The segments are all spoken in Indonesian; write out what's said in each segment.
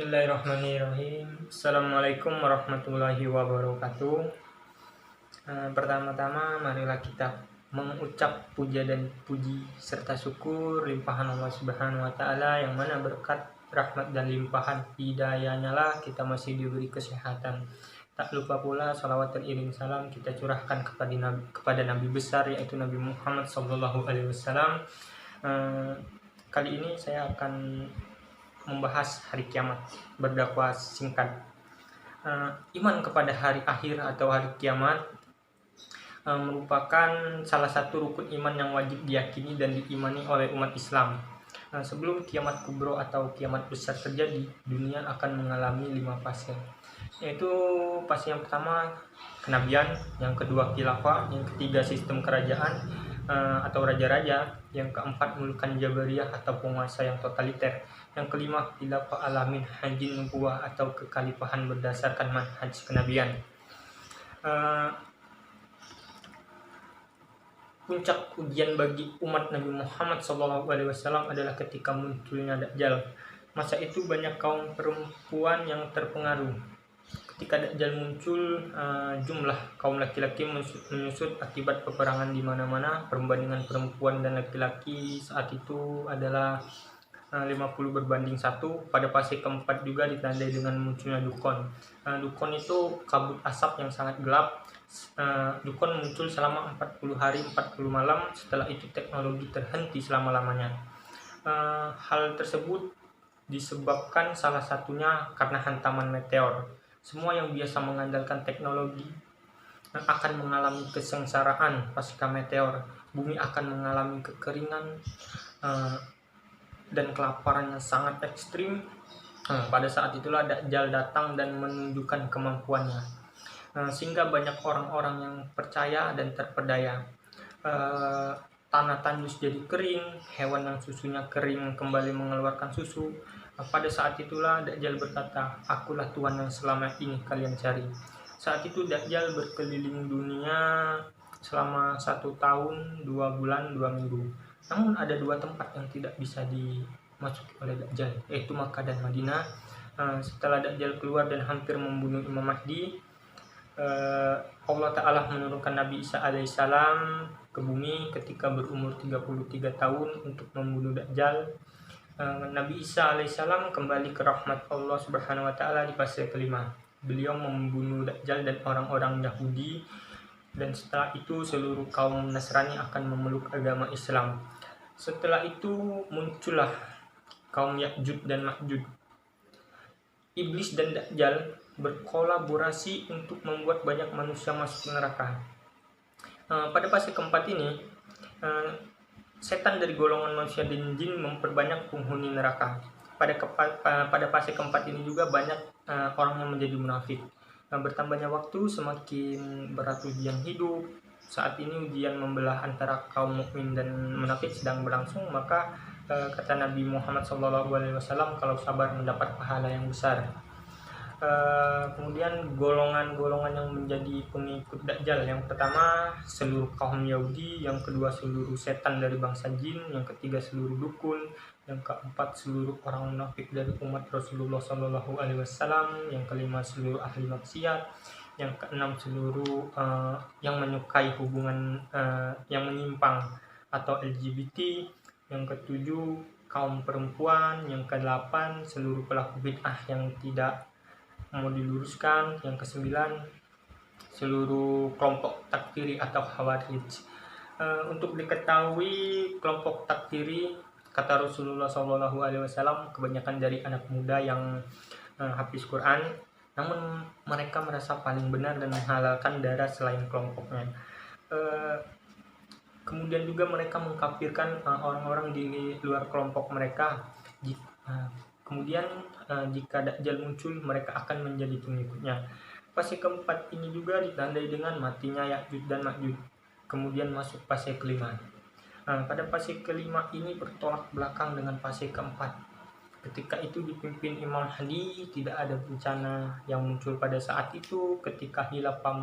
Bismillahirrahmanirrahim. Assalamualaikum warahmatullahi wabarakatuh. Pertama-tama marilah kita mengucap puja dan puji serta syukur limpahan Allah Subhanahu wa taala, yang mana berkat rahmat dan limpahan hidayahnya lah kita masih diberi kesehatan. Tak lupa pula salawat dan iring salam kita curahkan kepada Nabi besar, yaitu Nabi Muhammad SAW. Kali ini saya akan membahas hari kiamat, berdakwah singkat. Iman kepada hari akhir atau hari kiamat merupakan salah satu rukun iman yang wajib diyakini dan diimani oleh umat Islam. Sebelum kiamat kubro atau kiamat besar terjadi, dunia akan mengalami 5 fase, yaitu fase yang pertama kenabian, yang kedua khilafah, yang ketiga sistem kerajaan atau raja-raja, yang keempat mulukan jabariyah atau penguasa yang totaliter, yang kelima khilafah alamin haji nubuwah atau kekhalifahan berdasarkan manhaj kenabian. Puncak ujian bagi umat Nabi Muhammad SAW adalah ketika munculnya Dajjal. Masa itu banyak kaum perempuan yang terpengaruh. Ketika Dajjal muncul, jumlah kaum laki-laki menyusut akibat peperangan di mana-mana. Perbandingan perempuan dan laki-laki saat itu adalah 50 berbanding 1. Pada fase keempat juga ditandai dengan munculnya dukon. Dukon itu kabut asap yang sangat gelap. Dukon muncul selama 40 hari 40 malam. Setelah itu teknologi terhenti selama-lamanya. Hal tersebut disebabkan salah satunya karena hantaman meteor. Semua yang biasa mengandalkan teknologi akan mengalami kesengsaraan pasca meteor. Bumi akan mengalami kekeringan dan kelaparan yang sangat ekstrim. Pada saat itulah Dajjal datang dan menunjukkan kemampuannya, sehingga banyak orang-orang yang percaya dan terpedaya. Tanah tandus jadi kering, hewan yang susunya kering kembali mengeluarkan susu. Pada saat itulah Dajjal berkata, "Akulah Tuhan yang selama ini kalian cari." Saat itu Dajjal berkeliling dunia selama 1 tahun 2 bulan 2 minggu. Namun ada 2 tempat yang tidak bisa dimasuki oleh Dajjal, yaitu Makkah dan Madinah. Setelah Dajjal keluar dan hampir membunuh Imam Mahdi, Allah Ta'ala menurunkan Nabi Isa alaihissalam ke bumi ketika berumur 33 tahun untuk membunuh Dajjal. Nabi Isa alaihissalam kembali ke rahmat Allah Subhanahu wa taala di fase kelima. Beliau membunuh Dajjal dan orang-orang Yahudi, dan setelah itu seluruh kaum Nasrani akan memeluk agama Islam. Setelah itu muncullah kaum Ya'juj dan Ma'juj. Iblis dan Dajjal berkolaborasi untuk membuat banyak manusia masuk neraka. Pada fase keempat ini, setan dari golongan manusia dan jin memperbanyak penghuni neraka. Pada fase keempat ini juga banyak orang yang menjadi munafik. Bertambahnya waktu, semakin berat ujian hidup. Saat ini ujian membelah antara kaum mukmin dan munafik sedang berlangsung. Maka kata Nabi Muhammad SAW, kalau sabar mendapat pahala yang besar. Kemudian golongan-golongan yang menjadi pengikut Dajjal, yang pertama seluruh kaum Yahudi, yang kedua seluruh setan dari bangsa jin, yang ketiga seluruh dukun, yang keempat seluruh orang munafik dari umat Rasulullah SAW, yang kelima seluruh ahli maksiat, yang keenam seluruh yang menyukai hubungan yang menyimpang atau LGBT, yang ketujuh kaum perempuan, yang kedelapan seluruh pelaku bid'ah yang tidak mau diluruskan, yang kesembilan seluruh kelompok takfiri atau khawarij. Untuk diketahui kelompok takfiri, kata Rasulullah SAW, kebanyakan dari anak muda yang hafiz Quran, namun mereka merasa paling benar dan menghalalkan darah selain kelompoknya. Kemudian juga mereka mengkafirkan orang-orang di luar kelompok mereka. Kemudian jika Dajjal muncul, mereka akan menjadi pengikutnya. Fase keempat ini juga ditandai dengan matinya Ya'juj dan Ma'juj. Kemudian masuk fase kelima. Pada fase kelima ini bertolak belakang dengan fase keempat. Ketika itu dipimpin Imam Mahdi, tidak ada bencana yang muncul pada saat itu. Ketika khilafah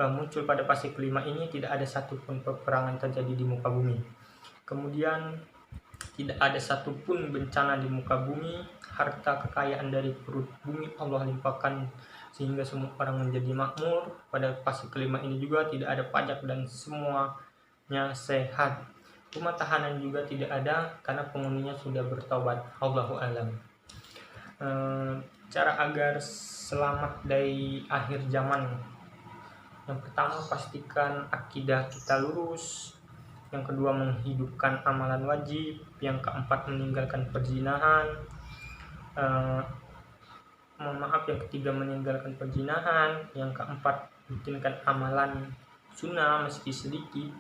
muncul pada fase kelima ini, tidak ada satupun peperangan terjadi di muka bumi. Kemudian tidak ada satupun bencana di muka bumi, harta kekayaan dari perut bumi Allah limpahkan sehingga semua orang menjadi makmur. Pada fase kelima ini juga tidak ada pajak dan semuanya sehat. Rumah tahanan juga tidak ada karena penghuninya sudah bertobat. Allahu alam. Cara agar selamat dari akhir zaman. Yang pertama, pastikan akidah kita lurus. Yang kedua, menghidupkan amalan wajib. Yang keempat, meninggalkan perzinahan. Yang ketiga, meninggalkan perzinahan. Yang keempat, rutinkan amalan sunnah meski sedikit.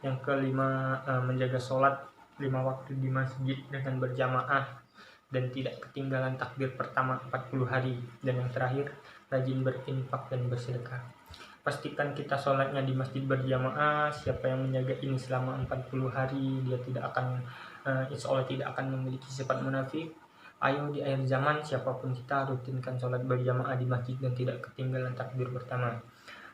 Yang kelima, menjaga sholat 5 waktu di masjid dengan berjamaah dan tidak ketinggalan takbir pertama 40 hari. Dan yang terakhir, rajin berinfak dan bersedekah. Pastikan kita sholatnya di masjid berjamaah. Siapa yang menjaga ini selama 40 hari, dia tidak akan insya Allah tidak akan memiliki sifat munafik. Ayo di akhir zaman, siapapun kita, rutinkan sholat berjamaah di masjid dan tidak ketinggalan takbir pertama.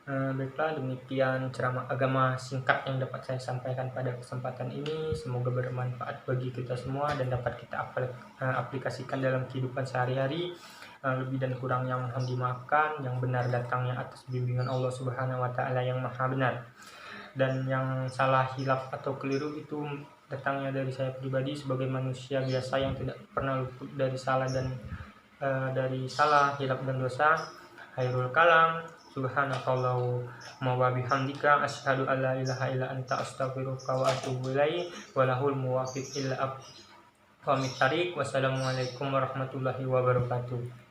Baiklah, demikian ceramah agama singkat yang dapat saya sampaikan pada kesempatan ini. Semoga bermanfaat bagi kita semua dan dapat kita aplikasikan dalam kehidupan sehari-hari. Lebih dan kurangnya mohon dimaafkan. Yang benar datangnya atas bimbingan Allah Subhanahu wa Ta'ala yang maha benar, dan yang salah, hilaf atau keliru itu datangnya dari saya pribadi sebagai manusia biasa yang tidak pernah luput dari salah dan hilaf dan dosa. Khairul kalam, subhanakallahumma wa bihamdika, asyhadu an la ilaha illa anta, astaghfiruka wa atubu ilaik, walahul muwaffiq illa pamit tarik. Wassalamualaikum warahmatullahi wabarakatuh.